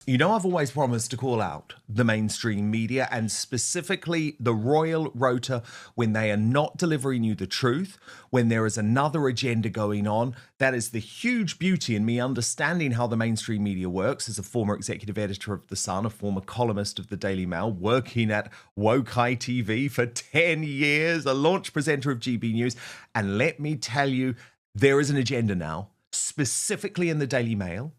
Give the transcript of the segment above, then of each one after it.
You know, I've always promised to call out the mainstream media and specifically the royal rota when they are not delivering you the truth, when there is another agenda going on. That is the huge beauty in me understanding how the mainstream media works as a former executive editor of The Sun, a former columnist of the Daily Mail, working at Woke TV for 10 years, a launch presenter of GB News. And let me tell you, there is an agenda now, specifically in the Daily Mail,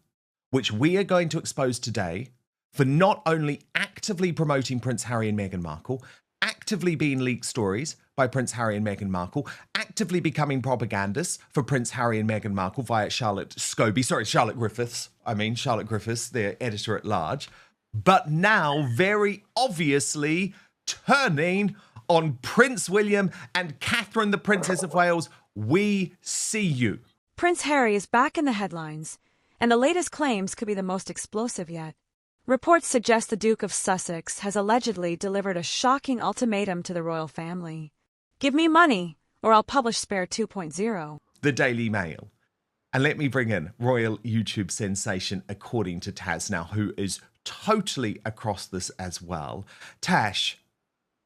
which we are going to expose today for not only actively promoting Prince Harry and Meghan Markle, actively being leaked stories by Prince Harry and Meghan Markle, actively becoming propagandists for Prince Harry and Meghan Markle via Charlotte Griffiths, their editor at large, but now very obviously turning on Prince William and Catherine, the Princess of Wales. We see you. Prince Harry is back in the headlines, and the latest claims could be the most explosive yet. Reports suggest the Duke of Sussex has allegedly delivered a shocking ultimatum to the royal family. Give me money, or I'll publish Spare 2.0. The Daily Mail. And let me bring in royal YouTube sensation, according to Taz now, who is totally across this as well. Tash,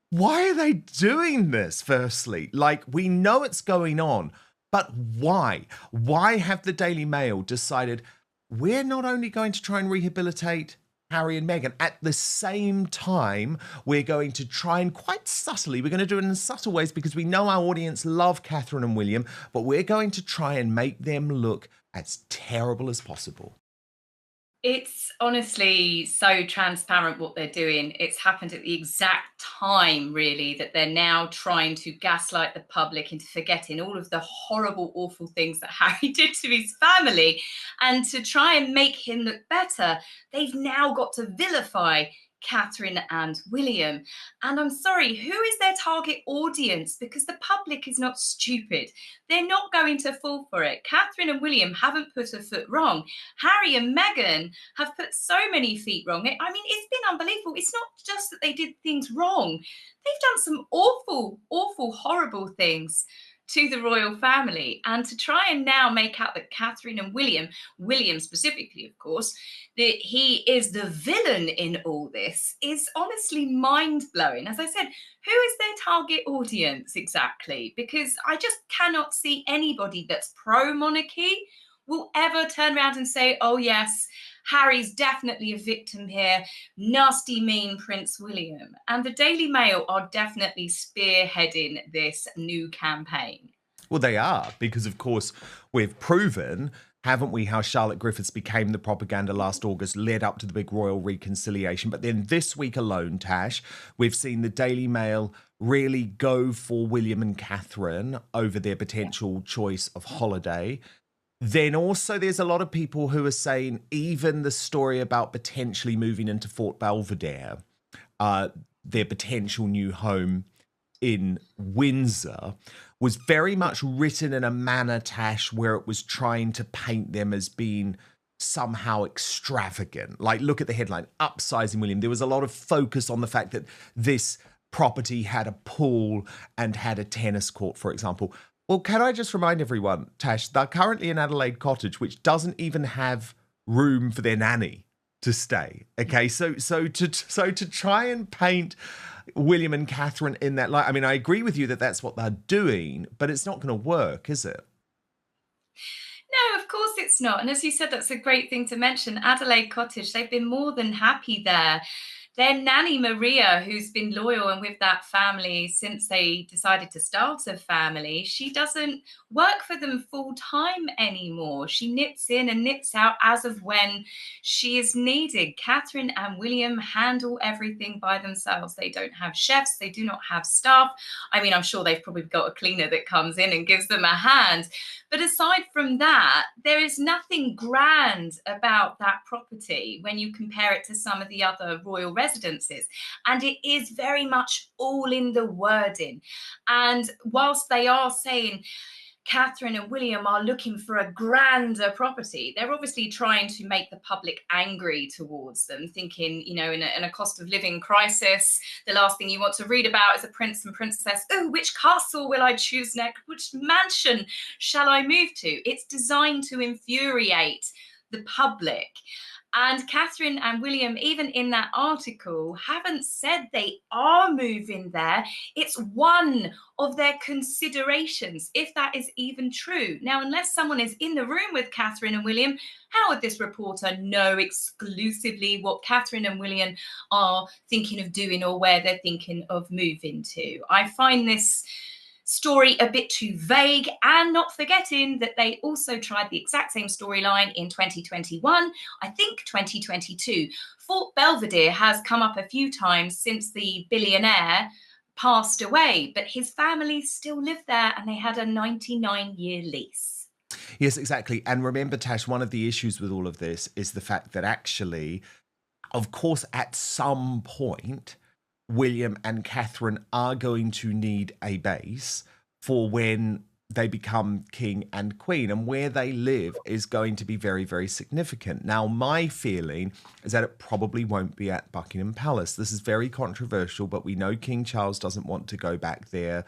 why are they doing this, firstly? Like, we know it's going on, but why? Why have the Daily Mail decided we're not only going to try and rehabilitate Harry and Meghan, at the same time, we're going to try and quite subtly, we're going to do it in subtle ways because we know our audience love Catherine and William, but we're going to try and make them look as terrible as possible. It's honestly so transparent what they're doing. It's happened at the exact time, really, that they're now trying to gaslight the public into forgetting all of the horrible, awful things that Harry did to his family. And to try and make him look better, they've now got to vilify Catherine and William. And I'm sorry, who is their target audience? Because the public is not stupid. They're not going to fall for it. Catherine and William haven't put a foot wrong. Harry and Meghan have put so many feet wrong. I mean, it's been unbelievable. It's not just that they did things wrong. They've done some awful, awful, horrible things to the royal family. And to try and now make out that Catherine and William specifically, of course, that he is the villain in all this is honestly mind-blowing. As I said, who is their target audience exactly? Because I just cannot see anybody that's pro-monarchy will ever turn around and say, oh yes, Harry's definitely a victim here, nasty, mean Prince William. And the Daily Mail are definitely spearheading this new campaign. Well, they are, because of course we've proven, haven't we, how Charlotte Griffiths became the propaganda last August, led up to the big royal reconciliation. But then this week alone, Tash, we've seen the Daily Mail really go for William and Catherine over their potential choice of holiday. Then also there's a lot of people who are saying even the story about potentially moving into Fort Belvedere, their potential new home in Windsor, was very much written in a manner, Tash, where it was trying to paint them as being somehow extravagant. Like, look at the headline, Upsizing William. There was a lot of focus on the fact that this property had a pool and had a tennis court, for example. Well, can I just remind everyone, Tash, they're currently in Adelaide Cottage, which doesn't even have room for their nanny to stay. Okay, so to try and paint William and Catherine in that light, I mean, I agree with you that that's what they're doing, but it's not going to work, is it? No, of course it's not. And as you said, that's a great thing to mention. Adelaide Cottage, they've been more than happy there. Their nanny, Maria, who's been loyal and with that family since they decided to start a family, she doesn't work for them full time anymore. She nips in and nips out as of when she is needed. Catherine and William handle everything by themselves. They don't have chefs. They do not have staff. I mean, I'm sure they've probably got a cleaner that comes in and gives them a hand. But aside from that, there is nothing grand about that property when you compare it to some of the other royal residences. And it is very much all in the wording. And whilst they are saying Catherine and William are looking for a grander property, they're obviously trying to make the public angry towards them, thinking, you know, in a cost of living crisis, the last thing you want to read about is a prince and princess. Oh, which castle will I choose next? Which mansion shall I move to? It's designed to infuriate the public. And Catherine and William, even in that article, haven't said they are moving there. It's one of their considerations, if that is even true. Now, unless someone is in the room with Catherine and William, how would this reporter know exclusively what Catherine and William are thinking of doing or where they're thinking of moving to? I find this story a bit too vague, and not forgetting that they also tried the exact same storyline in 2021, I think 2022. Fort Belvedere has come up a few times since the billionaire passed away, but his family still lived there and they had a 99-year lease. Yes, exactly. And remember, Tash, one of the issues with all of this is the fact that actually, of course, at some point, William and Catherine are going to need a base for when they become king and queen, and where they live is going to be very, very significant. Now, my feeling is that it probably won't be at Buckingham Palace. This is very controversial, but we know King Charles doesn't want to go back there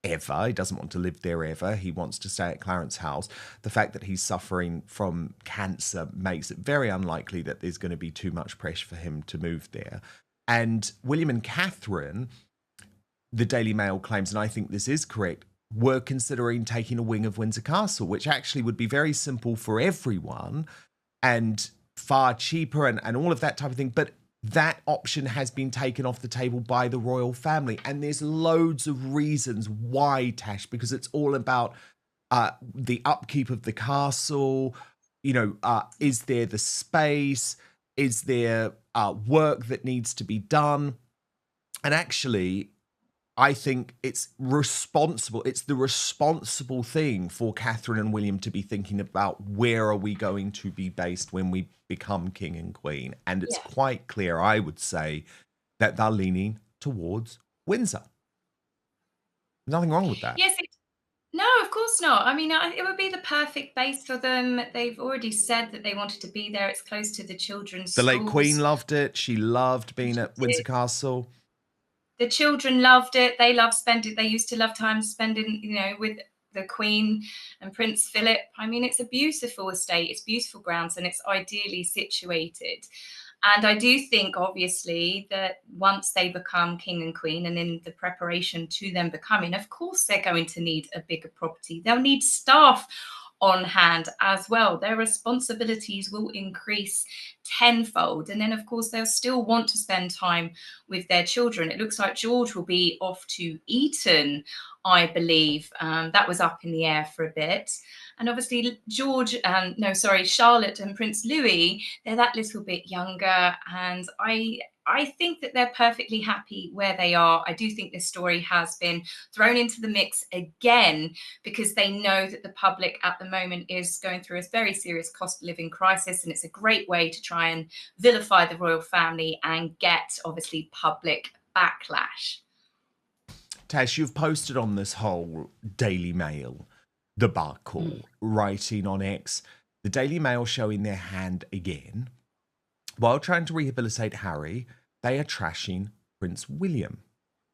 ever. He doesn't want to live there ever. He wants to stay at Clarence House. The fact that he's suffering from cancer makes it very unlikely that there's going to be too much pressure for him to move there. And William and Catherine, the Daily Mail claims, and I think this is correct, were considering taking a wing of Windsor Castle, which actually would be very simple for everyone and far cheaper and all of that type of thing. But that option has been taken off the table by the royal family. And there's loads of reasons why, Tash, because it's all about the upkeep of the castle. Is there the space? Is there work that needs to be done? And actually, I think it's responsible. It's the responsible thing for Catherine and William to be thinking about where are we going to be based when we become king and queen. And it's quite clear, I would say, that they're leaning towards Windsor. Nothing wrong with that. Yes, no, of course not. I mean, it would be the perfect base for them. They've already said that they wanted to be there. It's close to the children's The late schools. Queen loved it. She loved being at Windsor Castle. The children loved it. They loved spending. They used to love time spending, with the Queen and Prince Philip. I mean, it's a beautiful estate. It's beautiful grounds, and it's ideally situated. And I do think, obviously, that once they become king and queen and in the preparation to them becoming, of course, they're going to need a bigger property. They'll need staff on hand as well. Their responsibilities will increase tenfold. And then, of course, they'll still want to spend time with their children. It looks like George will be off to Eton, I believe. That was up in the air for a bit. And obviously Charlotte and Prince Louis, they're that little bit younger. And I think that they're perfectly happy where they are. I do think this story has been thrown into the mix again because they know that the public at the moment is going through a very serious cost of living crisis. And it's a great way to try and vilify the royal family and get, obviously, public backlash. Tash, you've posted on this whole Daily Mail debacle, writing on X, the Daily Mail showing their hand again. While trying to rehabilitate Harry, they are trashing Prince William.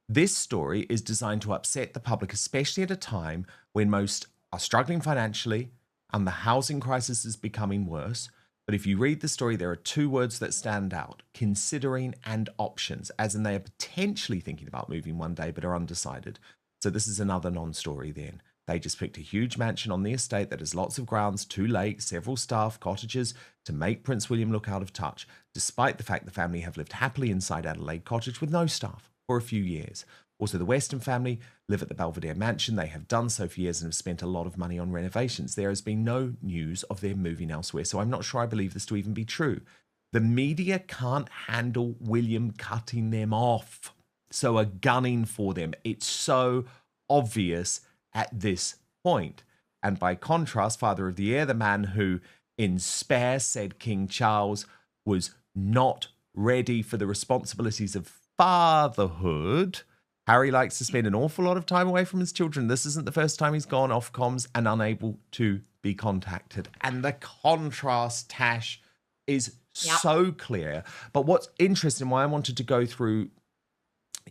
This story is designed to upset the public, especially at a time when most are struggling financially and the housing crisis is becoming worse. But if you read the story, there are two words that stand out: considering and options, as in they are potentially thinking about moving one day but are undecided. So this is another non-story then. They just picked a huge mansion on the estate that has lots of grounds, 2 lakes, several staff, cottages to make Prince William look out of touch, despite the fact the family have lived happily inside Adelaide Cottage with no staff for a few years. Also, the Weston family live at the Belvedere Mansion. They have done so for years and have spent a lot of money on renovations. There has been no news of them moving elsewhere, so I'm not sure I believe this to even be true. The media can't handle William cutting them off, so are gunning for them. It's so obvious at this point. And by contrast, Father of the Year, the man who in Spare said King Charles was not ready for the responsibilities of fatherhood, Harry likes to spend an awful lot of time away from his children. This isn't the first time he's gone off comms and unable to be contacted. And the contrast, Tash, is so clear. But what's interesting, why I wanted to go through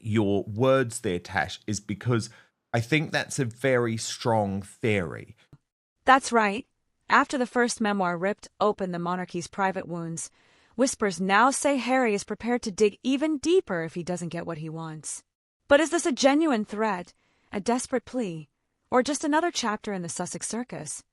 your words there, Tash, is because I think that's a very strong theory. That's right. After the first memoir ripped open the monarchy's private wounds, Whispers now say Harry is prepared to dig even deeper if he doesn't get what he wants. But is this a genuine threat, a desperate plea, or just another chapter in the Sussex circus?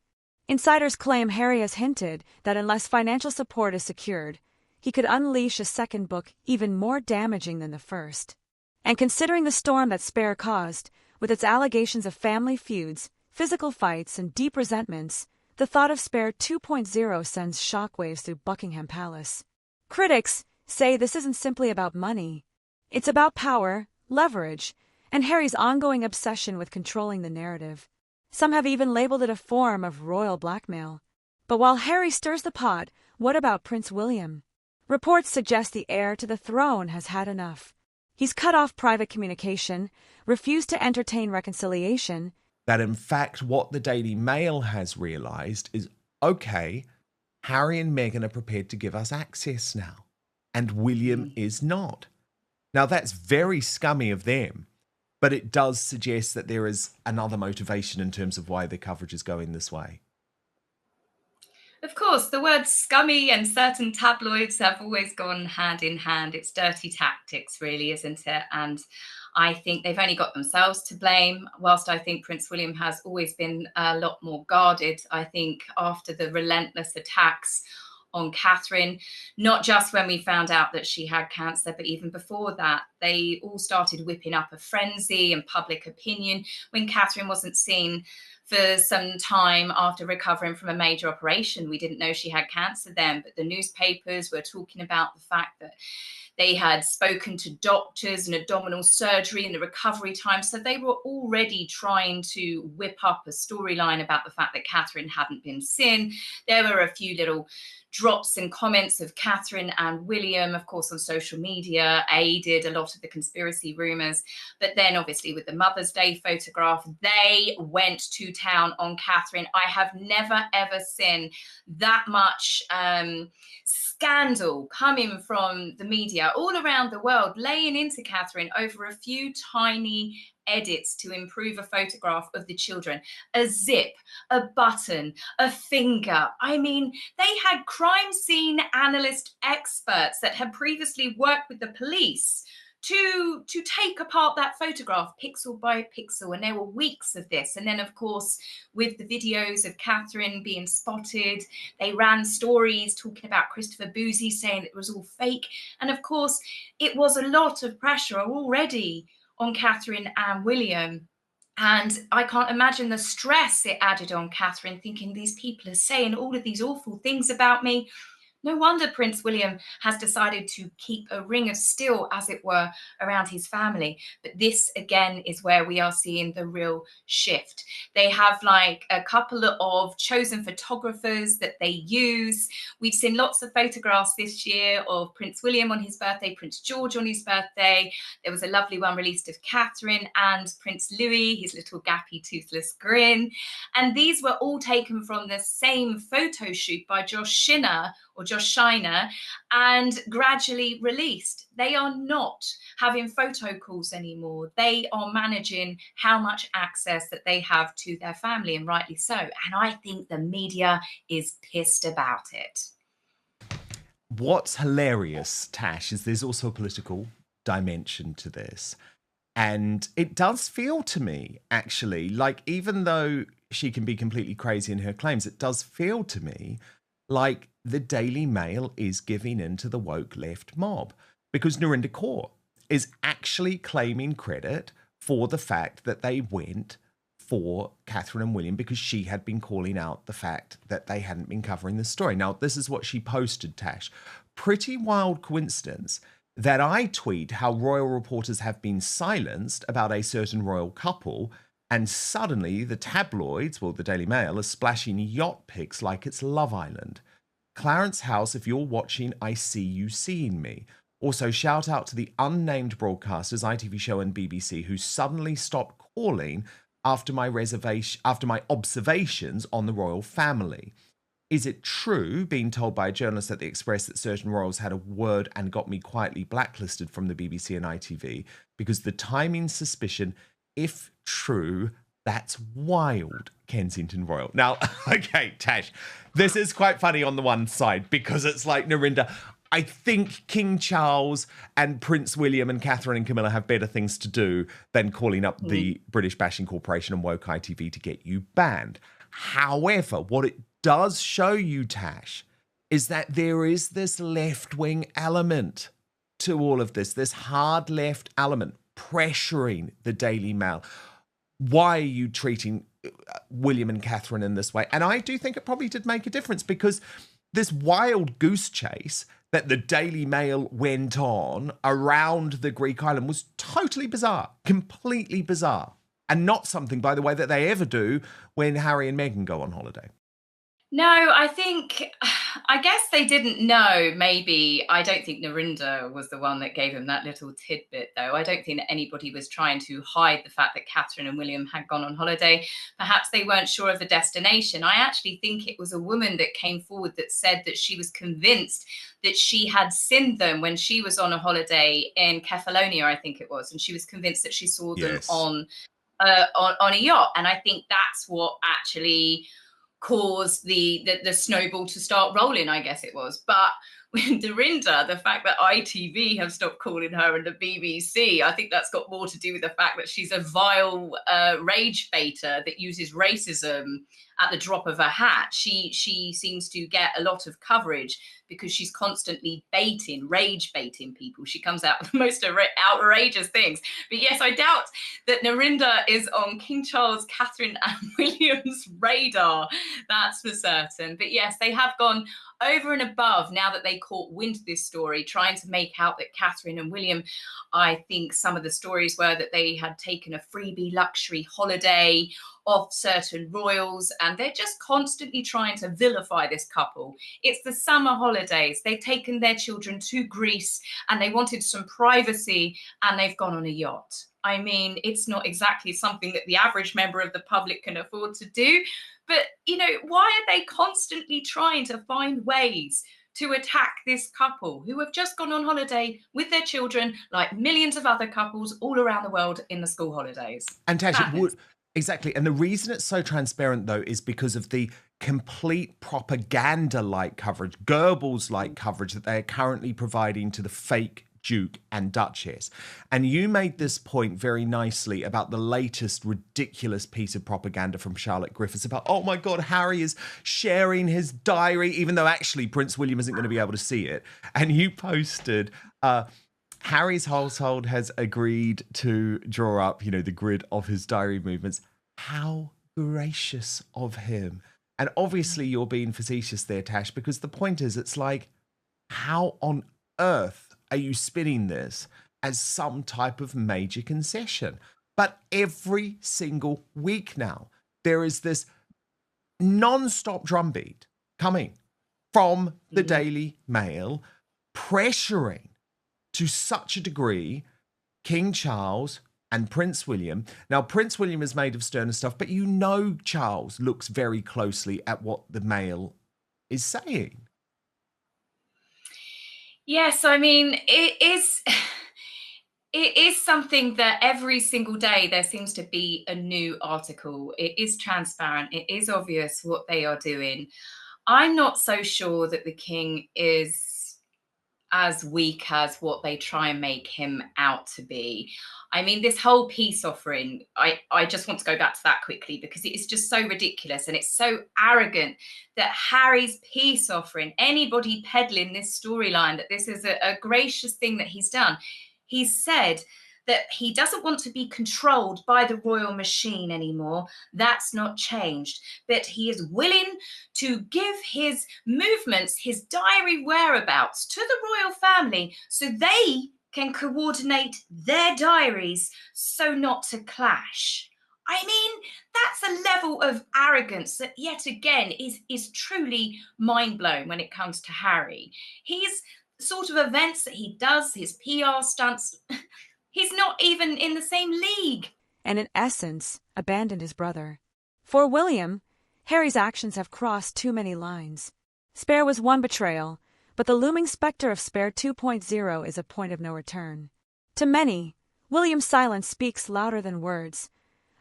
Insiders claim Harry has hinted that unless financial support is secured, he could unleash a second book even more damaging than the first. And considering the storm that Spare caused, with its allegations of family feuds, physical fights, and deep resentments, the thought of Spare 2.0 sends shockwaves through Buckingham Palace. Critics say this isn't simply about money. It's about power, leverage, and Harry's ongoing obsession with controlling the narrative. Some have even labeled it a form of royal blackmail. But while Harry stirs the pot, what about Prince William? Reports suggest the heir to the throne has had enough. He's cut off private communication, refused to entertain reconciliation. That in fact what the Daily Mail has realised is, okay, Harry and Meghan are prepared to give us access now, and William is not. Now that's very scummy of them, but it does suggest that there is another motivation in terms of why the coverage is going this way. Of course, the words scummy and certain tabloids have always gone hand in hand. It's dirty tactics, really, isn't it? And I think they've only got themselves to blame. Whilst I think Prince William has always been a lot more guarded, I think after the relentless attacks on Catherine, not just when we found out that she had cancer, but even before that, they all started whipping up a frenzy and public opinion when Catherine wasn't seen for some time after recovering from a major operation. We didn't know she had cancer then, but the newspapers were talking about the fact that they had spoken to doctors and abdominal surgery and the recovery time. So they were already trying to whip up a storyline about the fact that Catherine hadn't been seen. There were a few little drops and comments of Catherine and William, of course, on social media, aided a lot of the conspiracy rumours. But then, obviously, with the Mother's Day photograph, they went to town on Catherine. I have never, ever seen that much scandal coming from the media all around the world, laying into Catherine over a few tiny edits to improve a photograph of the children, a zip, a button, a finger. I mean, they had crime scene analyst experts that had previously worked with the police to take apart that photograph pixel by pixel, and there were weeks of this. And then, of course, with the videos of Catherine being spotted, they ran stories talking about Christopher Boozy, saying it was all fake. And of course, it was a lot of pressure already on Catherine and William. And I can't imagine the stress it added on Catherine, thinking these people are saying all of these awful things about me. No wonder Prince William has decided to keep a ring of steel, as it were, around his family. But this, again, is where we are seeing the real shift. They have like a couple of chosen photographers that they use. We've seen lots of photographs this year of Prince William on his birthday, Prince George on his birthday. There was a lovely one released of Catherine and Prince Louis, his little gappy toothless grin. And these were all taken from the same photo shoot by Josh Shiner, and gradually released. They are not having photo calls anymore. They are managing how much access that they have to their family, and rightly so. And I think the media is pissed about it. What's hilarious, Tash, is there's also a political dimension to this. And it does feel to me, actually, like even though she can be completely crazy in her claims, it does feel to me like the Daily Mail is giving in to the woke left mob, because Narinder Kaur is actually claiming credit for the fact that they went for Catherine and William because she had been calling out the fact that they hadn't been covering the story. Now, this is what she posted, Tash. Pretty wild coincidence that I tweet how royal reporters have been silenced about a certain royal couple, and suddenly the tabloids, well, the Daily Mail, are splashing yacht pics like it's Love Island. Clarence House, if you're watching, I see you seeing me. Also, shout out to the unnamed broadcasters, ITV Show and BBC, who suddenly stopped calling after my observations on the royal family. Is it true, being told by a journalist at the Express, that certain royals had a word and got me quietly blacklisted from the BBC and ITV because the timing suspicion, if true, that's wild, Kensington Royal. Now, okay, Tash, this is quite funny on the one side because it's like, Narinder, I think King Charles and Prince William and Catherine and Camilla have better things to do than calling up the British Bashing Corporation and Woke ITV to get you banned. However, what it does show you, Tash, is that there is this left-wing element to all of this hard left element pressuring the Daily Mail. Why are you treating William and Catherine in this way? And I do think it probably did make a difference, because this wild goose chase that the Daily Mail went on around the Greek island was totally bizarre, completely bizarre, and not something, by the way, that they ever do when Harry and Meghan go on holiday. No, I guess they didn't know, maybe. I don't think Narinder was the one that gave him that little tidbit, though. I don't think that anybody was trying to hide the fact that Catherine and William had gone on holiday. Perhaps they weren't sure of the destination. I actually think it was a woman that came forward that said that she was convinced that she had seen them when she was on a holiday in Kefalonia, I think it was, and she was convinced that she saw them on a yacht. And I think that's what actually caused the snowball to start rolling, I guess it was. But with Dorinda, the fact that ITV have stopped calling her and the BBC, I think that's got more to do with the fact that she's a vile rage baiter that uses racism at the drop of a hat. She seems to get a lot of coverage because she's constantly rage baiting people. She comes out with the most outrageous things. But yes, I doubt that Narinder is on King Charles, Catherine and William's radar. That's for certain. But yes, they have gone over and above now that they caught wind of this story, trying to make out that Catherine and William, I think some of the stories were that they had taken a freebie luxury holiday off certain royals, and they're just constantly trying to vilify this couple. It's the summer holidays. They've taken their children to Greece and they wanted some privacy, and they've gone on a yacht. I mean, it's not exactly something that the average member of the public can afford to do. But, why are they constantly trying to find ways to attack this couple who have just gone on holiday with their children, like millions of other couples all around the world in the school holidays? And Tash, exactly. And the reason it's so transparent, though, is because of the complete propaganda-like coverage, Goebbels-like coverage that they are currently providing to the fake Duke and Duchess. And you made this point very nicely about the latest ridiculous piece of propaganda from Charlotte Griffiths about, oh my God, Harry is sharing his diary, even though actually Prince William isn't going to be able to see it. And you posted, Harry's household has agreed to draw up, the grid of his diary movements. How gracious of him. And obviously you're being facetious there, Tash, because the point is, it's like, how on earth are you spinning this as some type of major concession? But every single week now, there is this non-stop drumbeat coming from the Daily Mail, pressuring to such a degree King Charles and Prince William. Now, Prince William is made of sterner stuff, but Charles looks very closely at what the Mail is saying. Yes, I mean, it is something that every single day there seems to be a new article. It is transparent. It is obvious what they are doing. I'm not so sure that the king is as weak as what they try and make him out to be. I mean, this whole peace offering, I just want to go back to that quickly because it is just so ridiculous and it's so arrogant that Harry's peace offering, anybody peddling this storyline, that this is a gracious thing that he's done. He's said that he doesn't want to be controlled by the royal machine anymore. That's not changed. But he is willing to give his movements, his diary whereabouts to the royal family so they can coordinate their diaries so not to clash. I mean, that's a level of arrogance that yet again is truly mind-blowing when it comes to Harry. He's the sort of events that he does, his PR stunts, he's not even in the same league. And in essence, abandoned his brother. For William, Harry's actions have crossed too many lines. Spare was one betrayal, but the looming specter of Spare 2.0 is a point of no return. To many, William's silence speaks louder than words,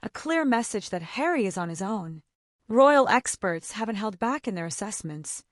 a clear message that Harry is on his own. Royal experts haven't held back in their assessments.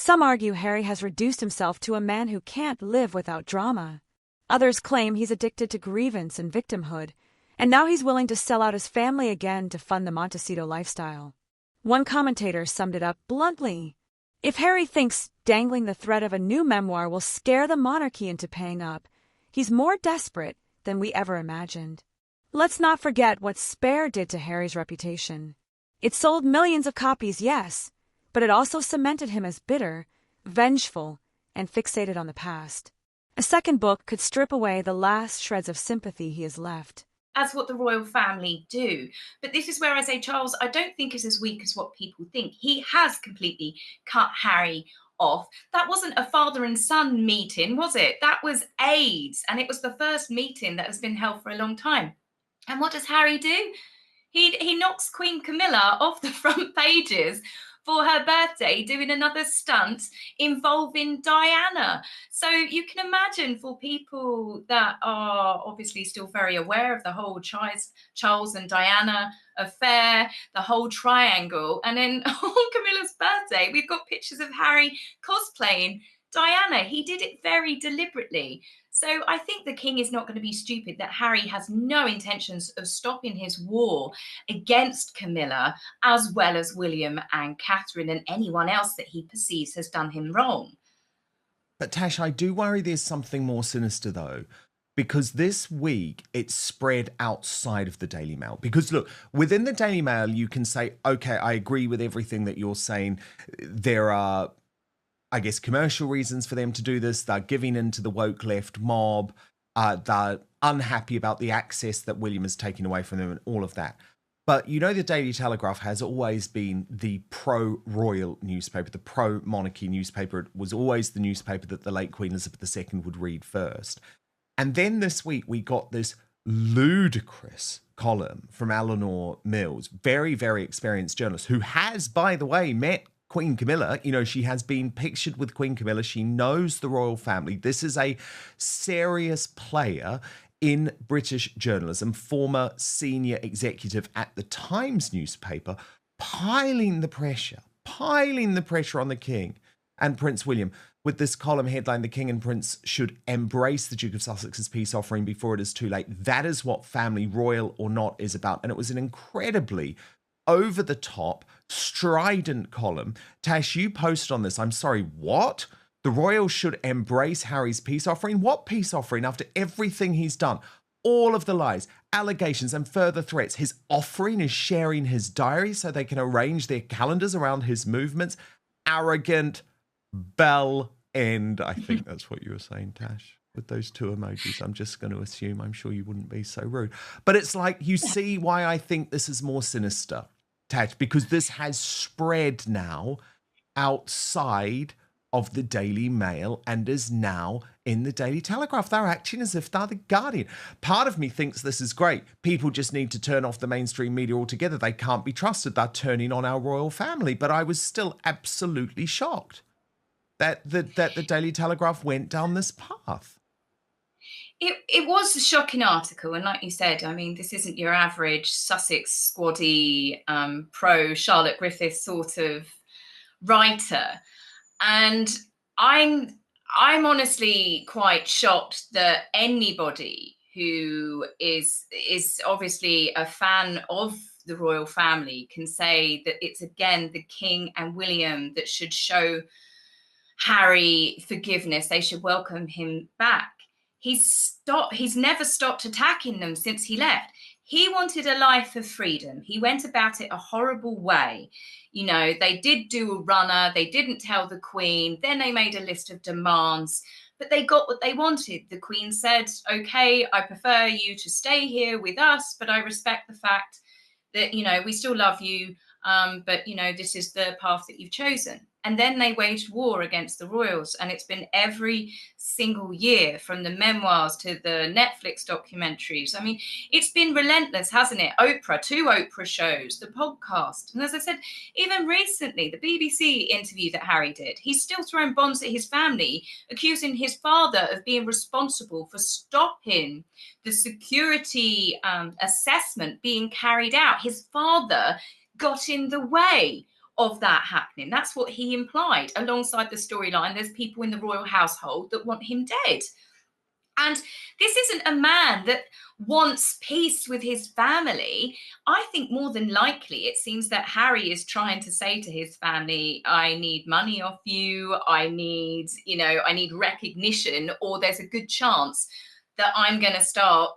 Some argue Harry has reduced himself to a man who can't live without drama. Others claim he's addicted to grievance and victimhood, and now he's willing to sell out his family again to fund the Montecito lifestyle. One commentator summed it up bluntly. If Harry thinks dangling the threat of a new memoir will scare the monarchy into paying up, he's more desperate than we ever imagined. Let's not forget what Spare did to Harry's reputation. It sold millions of copies, yes, but it also cemented him as bitter, vengeful, and fixated on the past. A second book could strip away the last shreds of sympathy he has left. As what the royal family do. But this is where I say Charles, I don't think is as weak as what people think. He has completely cut Harry off. That wasn't a father and son meeting, was it? That was aides, and it was the first meeting that has been held for a long time. And what does Harry do? He knocks Queen Camilla off the front pages for her birthday, doing another stunt involving Diana. So you can imagine, for people that are obviously still very aware of the whole Charles and Diana affair, the whole triangle, and then on Camilla's birthday, we've got pictures of Harry cosplaying Diana. He did it very deliberately. So I think the king is not going to be stupid, that Harry has no intentions of stopping his war against Camilla, as well as William and Catherine and anyone else that he perceives has done him wrong. But Tash, I do worry there's something more sinister though, because this week it spread outside of the Daily Mail. Because look, within the Daily Mail, you can say, okay, I agree with everything that you're saying. There are, I guess, commercial reasons for them to do this. They're giving in to the woke left mob. They're unhappy about the access that William has taken away from them and all of that. But, you know, the Daily Telegraph has always been the pro-royal newspaper, the pro-monarchy newspaper. It was always the newspaper that the late Queen Elizabeth II would read first. And then this week we got this ludicrous column from Eleanor Mills, very, very experienced journalist, who has, by the way, met Queen Camilla. You know, she has been pictured with Queen Camilla. She knows the royal family. This is a serious player in British journalism, former senior executive at the Times newspaper, piling the pressure on the king and Prince William with this column headline, "The King and Prince should embrace the Duke of Sussex's peace offering before it is too late." That is what family, royal or not, is about. And it was an incredibly over-the-top, strident column. Tash, you posted on this. I'm sorry, what? The royals should embrace Harry's peace offering? What peace offering after everything he's done? All of the lies, allegations, and further threats. His offering is sharing his diary so they can arrange their calendars around his movements. Arrogant, bell end. I think that's what you were saying, Tash, with those two emojis. I'm just going to assume. I'm sure you wouldn't be so rude. But it's like, you see why I think this is more sinister, Tash, because this has spread now outside of the Daily Mail and is now in the Daily Telegraph. They're acting as if they're the Guardian. Part of me thinks this is great. People just need to turn off the mainstream media altogether. They can't be trusted. They're turning on our royal family. But I was still absolutely shocked that the Daily Telegraph went down this path. It was a shocking article, and like you said, I mean, this isn't your average Sussex squaddy, pro Charlotte Griffith sort of writer. And I'm honestly quite shocked that anybody who is obviously a fan of the royal family can say that it's again the King and William that should show Harry forgiveness. They should welcome him back. He's never stopped attacking them since he left. He wanted a life of freedom. He went about it a horrible way. You know, they did do a runner. They didn't tell the Queen. Then they made a list of demands, but they got what they wanted. The Queen said, okay, I prefer you to stay here with us, but I respect the fact that, you know, we still love you. But, you know, this is the path that you've chosen. And then they waged war against the royals. And it's been every single year, from the memoirs to the Netflix documentaries. I mean, it's been relentless, hasn't it? Oprah, 2 Oprah shows, the podcast. And as I said, even recently, the BBC interview that Harry did, he's still throwing bombs at his family, accusing his father of being responsible for stopping the security assessment being carried out. His father got in the way of that happening. That's what he implied. Alongside the storyline, there's people in the royal household that want him dead. And this isn't a man that wants peace with his family. I think more than likely, it seems that Harry is trying to say to his family, I need money off you. I need recognition, or there's a good chance that I'm going to start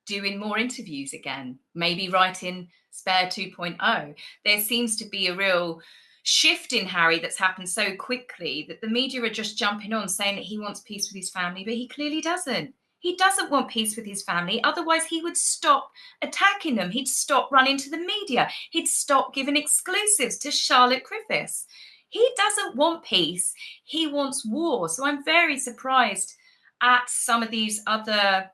doing more interviews again, maybe writing Spare 2.0. There seems to be a real shift in Harry that's happened so quickly that the media are just jumping on saying that he wants peace with his family, but he clearly doesn't. He doesn't want peace with his family. Otherwise, he would stop attacking them. He'd stop running to the media. He'd stop giving exclusives to Charlotte Griffiths. He doesn't want peace. He wants war. So I'm very surprised at some of these other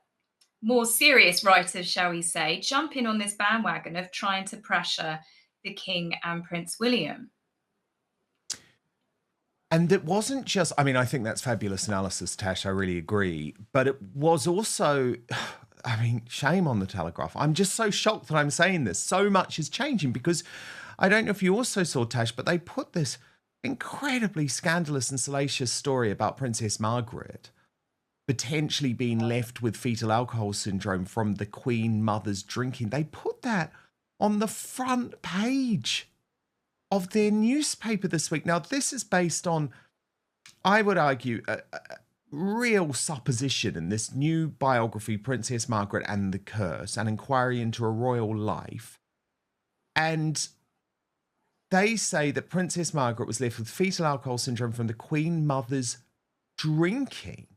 more serious writers, shall we say, jumping on this bandwagon of trying to pressure the King and Prince William. And it wasn't just, I mean, I think that's fabulous analysis, Tash. I really agree. But it was also, I mean, shame on the Telegraph. I'm just so shocked that I'm saying this. So much is changing because I don't know if you also saw, Tash, but they put this incredibly scandalous and salacious story about Princess Margaret potentially being left with fetal alcohol syndrome from the Queen Mother's drinking. They put that on the front page of their newspaper this week. Now, this is based on, I would argue, a real supposition in this new biography, Princess Margaret and the Curse, an inquiry into a royal life. And they say that Princess Margaret was left with fetal alcohol syndrome from the Queen Mother's drinking,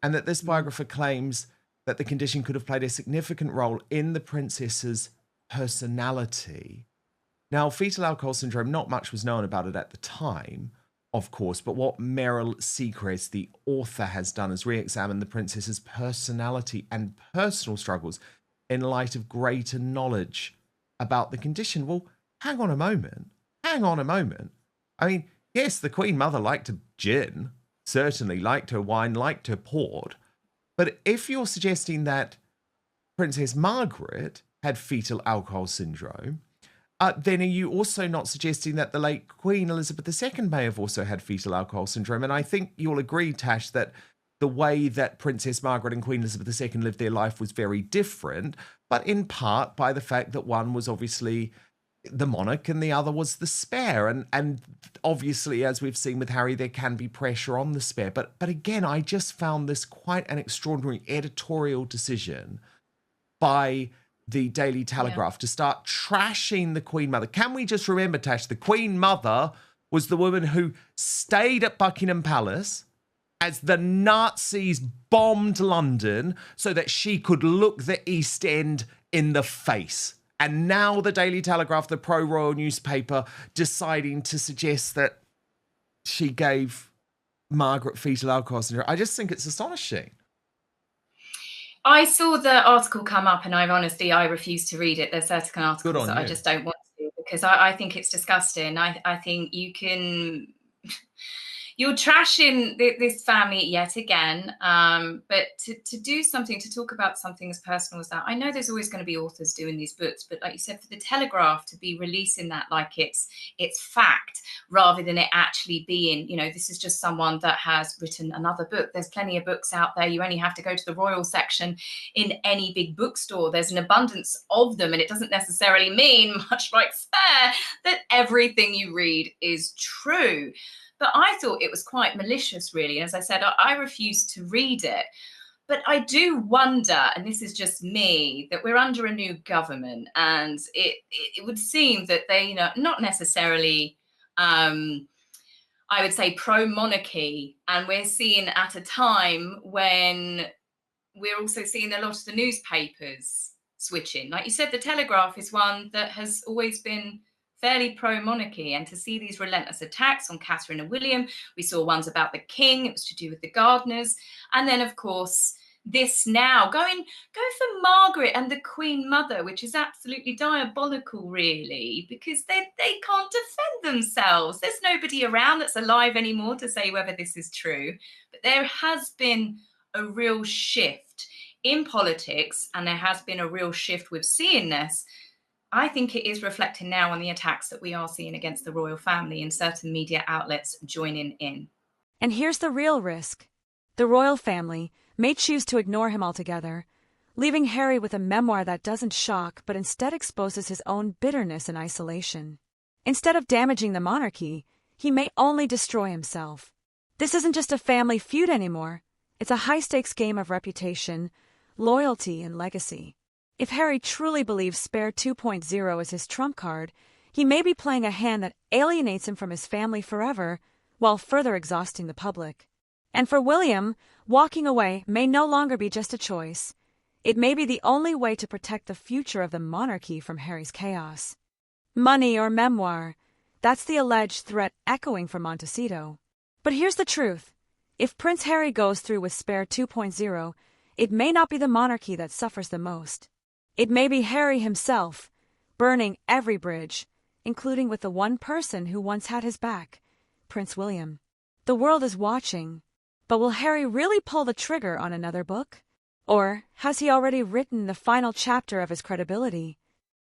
and that this biographer claims that the condition could have played a significant role in the princess's personality. Now, fetal alcohol syndrome, not much was known about it at the time, of course, but what Meryl Seacrest, the author, has done is re-examine the princess's personality and personal struggles in light of greater knowledge about the condition. Well, hang on a moment. I mean, yes, the Queen Mother liked a gin, certainly liked her wine, liked her port, but if you're suggesting that Princess Margaret had fetal alcohol syndrome, then are you also not suggesting that the late Queen Elizabeth II may have also had fetal alcohol syndrome? And I think you'll agree, Tash, that the way that Princess Margaret and Queen Elizabeth II lived their life was very different, but in part by the fact that one was obviously the monarch and the other was the spare. And obviously, as we've seen with Harry, there can be pressure on the spare. But again, I just found this quite an extraordinary editorial decision by the Daily Telegraph to start trashing the Queen Mother. Can we just remember, Tash, the Queen Mother was the woman who stayed at Buckingham Palace as the Nazis bombed London so that she could look the East End in the face. And now the Daily Telegraph, the pro-royal newspaper, deciding to suggest that she gave Margaret fetal alcohol syndrome. I just think it's astonishing. I saw the article come up and I refuse to read it. There's certain articles that I just don't want to, because I think it's disgusting. I think you're trashing this family yet again. But to do something, to talk about something as personal as that, I know there's always going to be authors doing these books, but like you said, for the Telegraph to be releasing that like it's fact, rather than it actually being, this is just someone that has written another book. There's plenty of books out there. You only have to go to the royal section in any big bookstore. There's an abundance of them, and it doesn't necessarily mean, much like Spare, that everything you read is true. But I thought it was quite malicious, really. As I said, I refused to read it. But I do wonder, and this is just me, that we're under a new government, and it would seem that they, not necessarily, I would say, pro-monarchy. And we're seeing at a time when we're also seeing a lot of the newspapers switching. Like you said, the Telegraph is one that has always been fairly pro-monarchy, and to see these relentless attacks on Catherine and William, we saw ones about the King, it was to do with the Gardeners, and then of course this now go for Margaret and the Queen Mother, which is absolutely diabolical, really, because they can't defend themselves. There's nobody around that's alive anymore to say whether this is true, but there has been a real shift in politics, and there has been a real shift with seeing this. I think it is reflecting now on the attacks that we are seeing against the royal family and certain media outlets joining in. And here's the real risk. The royal family may choose to ignore him altogether, leaving Harry with a memoir that doesn't shock but instead exposes his own bitterness and isolation. Instead of damaging the monarchy, he may only destroy himself. This isn't just a family feud anymore. It's a high-stakes game of reputation, loyalty, and legacy. If Harry truly believes Spare 2.0 is his trump card, he may be playing a hand that alienates him from his family forever while further exhausting the public. And for William, walking away may no longer be just a choice. It may be the only way to protect the future of the monarchy from Harry's chaos. Money or memoir, that's the alleged threat echoing from Montecito. But here's the truth. If Prince Harry goes through with Spare 2.0, it may not be the monarchy that suffers the most. It may be Harry himself, burning every bridge, including with the one person who once had his back, Prince William. The world is watching, but will Harry really pull the trigger on another book? Or has he already written the final chapter of his credibility?